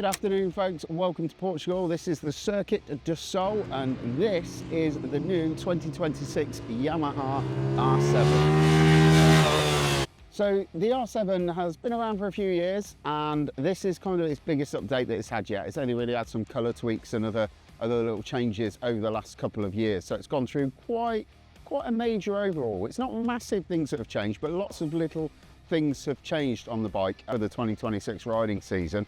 Good afternoon, folks. Welcome to Portugal. This is the Circuit du Sol, and this is the new 2026 Yamaha R7. So the R7 has been around for a few years, and this is kind of its biggest update that it's had yet. It's only really had some colour tweaks and other little changes over the last couple of years. So it's gone through quite a major overhaul. It's not massive things that have changed, but lots of little things have changed on the bike over the 2026 riding season.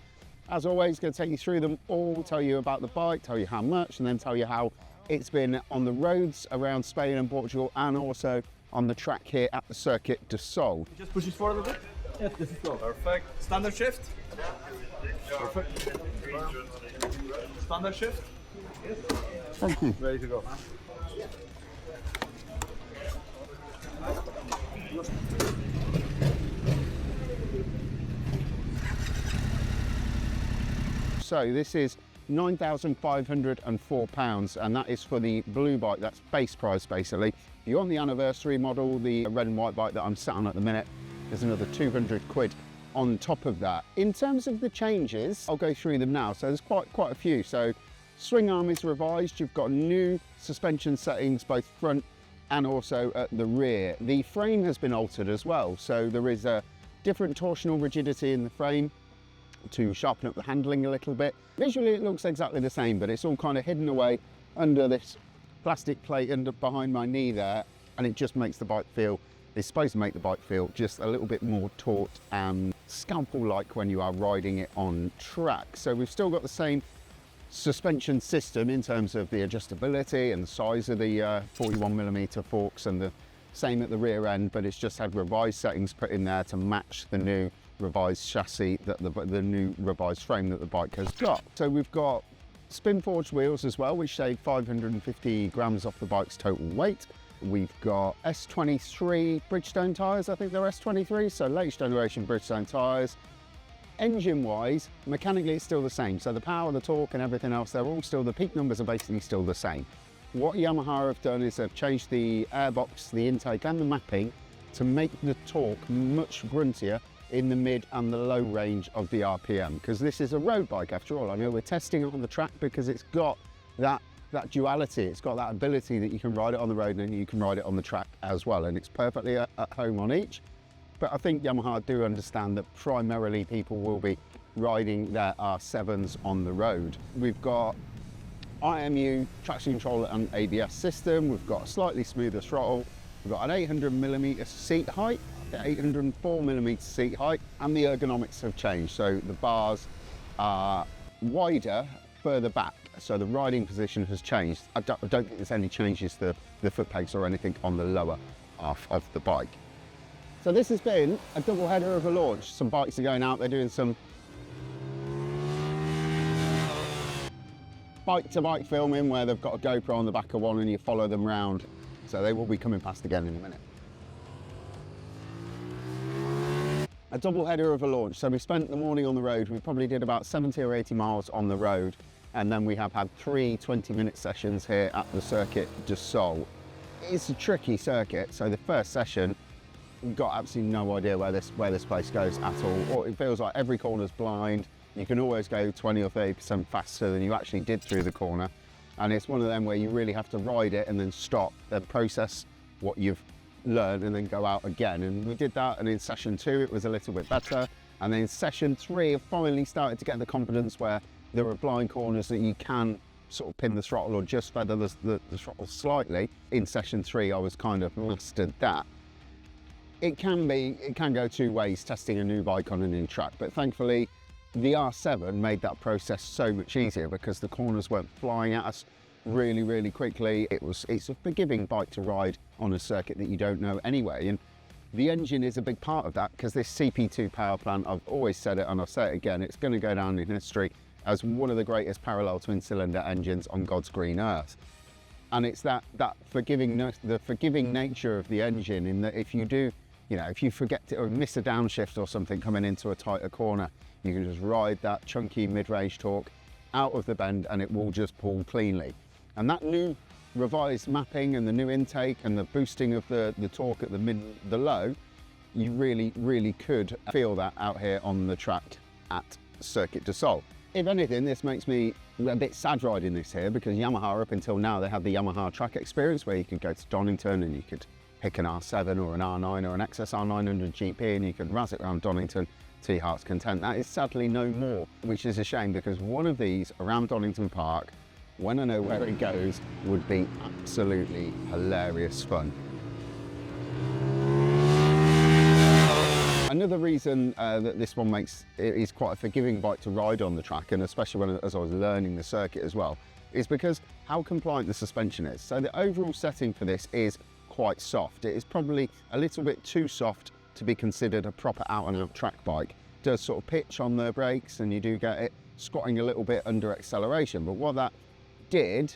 As always, going to take you through them all, tell you about the bike, tell you how much, and then tell you how it's been on the roads around Spain and Portugal, and also on the track here at the Circuit du Sol. Just push it forward a bit. Yes, this is good. Perfect. Standard shift. Perfect. Standard shift. Thank you. Ready to go. So this is £9,504, and that is for the blue bike. That's base price basically. If you want the anniversary model, the red and white bike that I'm sat on at the minute, there's another 200 quid on top of that. In terms of the changes, I'll go through them now. So there's quite a few. So swing arm is revised. You've got new suspension settings, both front and also at the rear. The frame has been altered as well. So there is a different torsional rigidity in the frame to sharpen up the handling a little bit. Visually it looks exactly the same, but it's all kind of hidden away under this plastic plate under behind my knee there, and it just makes the bike feel, it's supposed to make the bike feel just a little bit more taut and scalpel-like when you are riding it on track. So we've still got the same suspension system in terms of the adjustability and the size of the 41mm forks, and the same at the rear end, but it's just had revised settings put in there to match the new revised chassis, that the new revised frame that the bike has got. So we've got spin forged wheels as well, which save 550 grams off the bike's total weight. We've got S23 Bridgestone tyres, I think they're S23, so latest generation Bridgestone tyres. Engine wise, mechanically it's still the same, so the power, the torque and everything else, they're all still, the peak numbers are basically still the same. What Yamaha have done is they've changed the airbox, the intake and the mapping to make the torque much gruntier in the mid and the low range of the RPM, because this is a road bike after all. I know we're testing it on the track because it's got that duality, it's got that ability that you can ride it on the road and you can ride it on the track as well, and it's perfectly at home on each. But I think Yamaha do understand that primarily people will be riding their R7s on the road. We've got IMU traction control and ABS system, we've got a slightly smoother throttle, we've got an 800mm seat height, 804mm seat height, and the ergonomics have changed. So the bars are wider further back, so the riding position has changed. I don't think there's any changes to the foot pegs or anything on the lower half of the bike. So this has been a double header of a launch. Some bikes are going out, they're doing some bike-to-bike filming where they've got a GoPro on the back of one and you follow them round. So they will be coming past again in a minute. A double header of a launch. So we spent the morning on the road. We probably did about 70 or 80 miles on the road. And then we have had 3 20-minute sessions here at the Circuit du Sol. It's a tricky circuit. So the first session, we've got absolutely no idea where this place goes at all. Or it feels like every corner's blind. You can always go 20 or 30% faster than you actually did through the corner. And it's one of them where you really have to ride it and then stop, then process what you've learn and then go out again. And we did that, and in session 2 it was a little bit better, and then in session 3 I finally started to get the confidence where there are blind corners that you can sort of pin the throttle or just feather the throttle slightly. In session 3 I was kind of mastered that. It can go two ways testing a new bike on a new track, but thankfully the R7 made that process so much easier because the corners weren't flying at us really quickly. It's a forgiving bike to ride on a circuit that you don't know anyway, and the engine is a big part of that, because this CP2 power plant, I've always said it and I'll say it again, it's going to go down in history as one of the greatest parallel twin cylinder engines on God's green earth. And it's the forgiving nature of the engine, in that if you do, if you forget to or miss a downshift or something coming into a tighter corner, you can just ride that chunky mid-range torque out of the bend and it will just pull cleanly. And that new revised mapping and the new intake and the boosting of the torque at the low, you really could feel that out here on the track at Circuit du Sol. If anything, this makes me a bit sad riding this here, because Yamaha, up until now, they had the Yamaha track experience where you could go to Donington and you could pick an R7 or an R9 or an XSR 900 GP and you could razz it around Donington to your heart's content. That is sadly no more, which is a shame, because one of these around Donington Park, when I know where it goes, would be absolutely hilarious fun. Another reason that this one makes it is quite a forgiving bike to ride on the track, and especially as I was learning the circuit as well, is because how compliant the suspension is. So the overall setting for this is quite soft. It is probably a little bit too soft to be considered a proper out and out track bike. It does sort of pitch on the brakes and you do get it squatting a little bit under acceleration, but what that did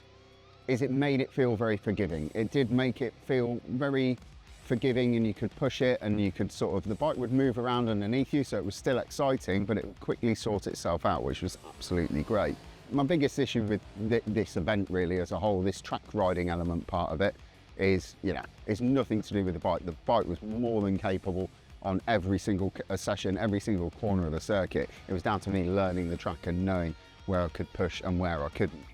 is it made it feel very forgiving. It did make it feel very forgiving, and you could push it and you could sort of, the bike would move around underneath you, so it was still exciting, but it would quickly sort itself out, which was absolutely great. My biggest issue with this event really as a whole, this track riding element part of it, is, you know, it's nothing to do with the bike. The bike was more than capable on every single session, every single corner of the circuit. It was down to me learning the track and knowing where I could push and where I couldn't.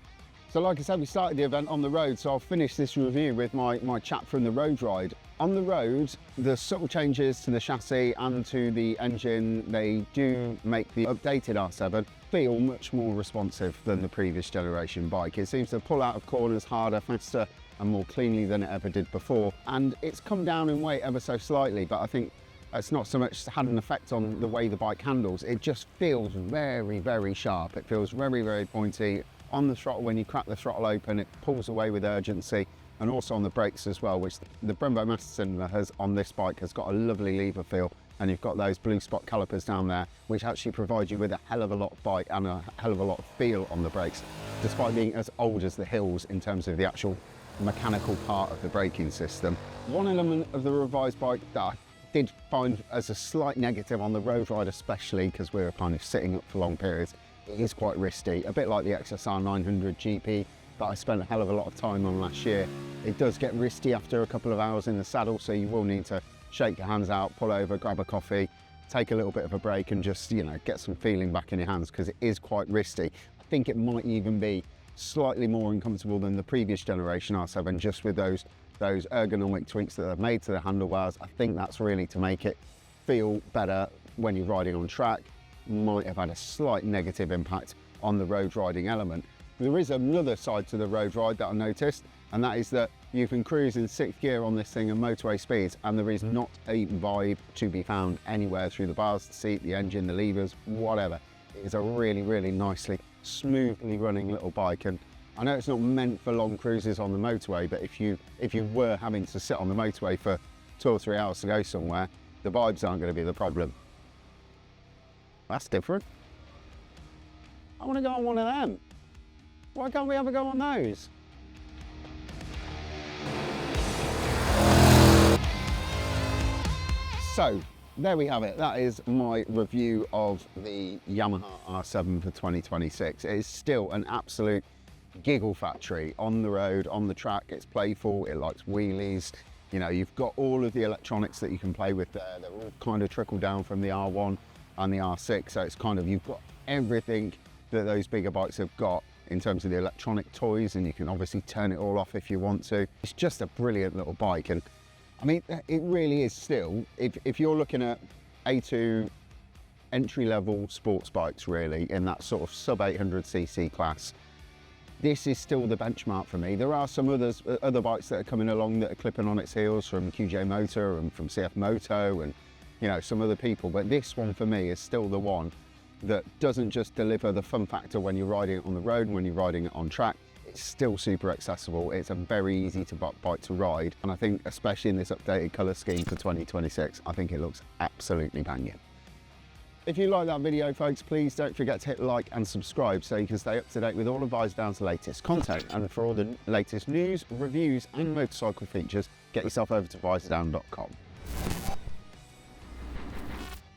So like I said, we started the event on the road, so I'll finish this review with my chat from the road ride. On the road, the subtle changes to the chassis and to the engine, they do make the updated R7 feel much more responsive than the previous generation bike. It seems to pull out of corners harder, faster and more cleanly than it ever did before. And it's come down in weight ever so slightly, but I think it's not so much had an effect on the way the bike handles. It just feels very, very sharp. It feels very, very pointy. On the throttle, when you crack the throttle open, it pulls away with urgency, and also on the brakes as well, which the Brembo Master Cylinder has on this bike has got a lovely lever feel, and you've got those blue spot calipers down there, which actually provide you with a hell of a lot of bite and a hell of a lot of feel on the brakes, despite being as old as the hills in terms of the actual mechanical part of the braking system. One element of the revised bike that I did find as a slight negative on the road ride, especially because we were kind of sitting up for long periods, it is quite wristy, a bit like the XSR 900 GP that I spent a hell of a lot of time on last year. It does get wristy after a couple of hours in the saddle, so you will need to shake your hands out, pull over, grab a coffee, take a little bit of a break and just, you know, get some feeling back in your hands, because it is quite wristy. I think it might even be slightly more uncomfortable than the previous generation R7, just with those ergonomic tweaks that they've made to the handlebars. I think that's really to make it feel better when you're riding on track. Might have had a slight negative impact on the road riding element. There is another side to the road ride that I noticed, and that is that you can cruise in 6th gear on this thing at motorway speeds, and there is not a vibe to be found anywhere through the bars, the seat, the engine, the levers, whatever. It is a really, really nicely, smoothly running little bike, and I know it's not meant for long cruises on the motorway, but if you were having to sit on the motorway for 2 or 3 hours to go somewhere, the vibes aren't going to be the problem. That's different. I want to go on one of them. Why can't we ever go on those? So, there we have it. That is my review of the Yamaha R7 for 2026. It is still an absolute giggle factory on the road, on the track. It's playful, it likes wheelies. You know, you've got all of the electronics that you can play with there. They're all kind of trickled down from the R1 and the R6, so it's kind of, you've got everything that those bigger bikes have got in terms of the electronic toys, and you can obviously turn it all off if you want to. It's just a brilliant little bike, and I mean, it really is still, if you're looking at A2 entry-level sports bikes really, in that sort of sub 800cc class, this is still the benchmark for me. There are some other bikes that are coming along that are clipping on its heels, from QJ Motor and from CF Moto and, you know, some other people, but this one for me is still the one that doesn't just deliver the fun factor when you're riding it on the road, when you're riding it on track. It's still super accessible. It's a very easy to bike to ride, and I think especially in this updated colour scheme for 2026, I think it looks absolutely banging. If you like that video, folks, please don't forget to hit like and subscribe so you can stay up to date with all of Visordown's latest content, and for all the latest news, reviews and motorcycle features, get yourself over to visordown.com.